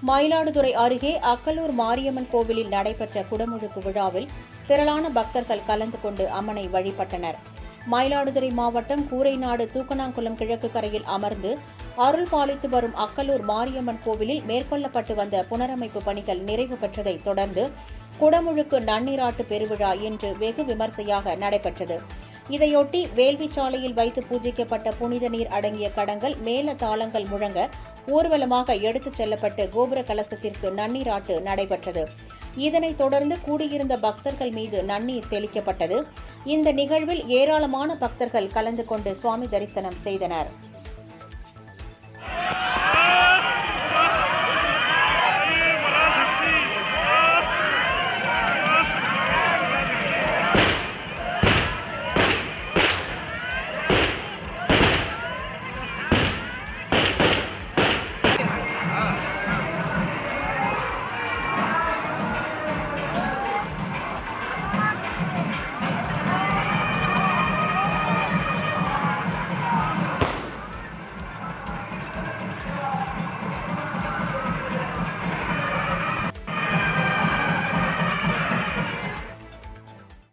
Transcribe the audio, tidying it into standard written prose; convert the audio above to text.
மயிலாடுதுறை அருகே அக்கலூர் மாரியம்மன் கோவிலில் நடைபெற்ற குடமுழுக்கு விழாவில் திரளான பக்தர்கள் கலந்து கொண்டு அம்மனை வழிபட்டனர். மயிலாடுதுறை மாவட்டம் கூரைநாடு தூக்கணாங்குளம் கிழக்கு கரையில் அமர்ந்து அருள் பாலித்து வரும் அக்கலூர் மாரியம்மன் கோவிலில் மேற்கொள்ளப்பட்டு வந்த புனரமைப்பு பணிகள் நிறைவு பெற்றதைத் தொடர்ந்து குடமுழுக்கு நன்னீராட்டு பெருவிழா இன்று வெகு விமர்சையாக நடைபெற்றது. இதையொட்டி வேள்விச்சாலையில் வைத்து பூஜிக்கப்பட்ட புனித நீர் அடங்கிய கடங்கள் மேல தாளங்கள் முழங்க ஊர்வலமாக எடுத்துச் செல்லப்பட்டு கோபுர கலசத்திற்கு நன்னீராட்டு நடைபெற்றது. இதனைத் தொடர்ந்து கூடியிருந்த பக்தர்கள் மீது நன்னீர் தெளிக்கப்பட்டது. இந்த நிகழ்வில் ஏராளமான பக்தர்கள் கலந்து கொண்டு சுவாமி தரிசனம் செய்தனர்.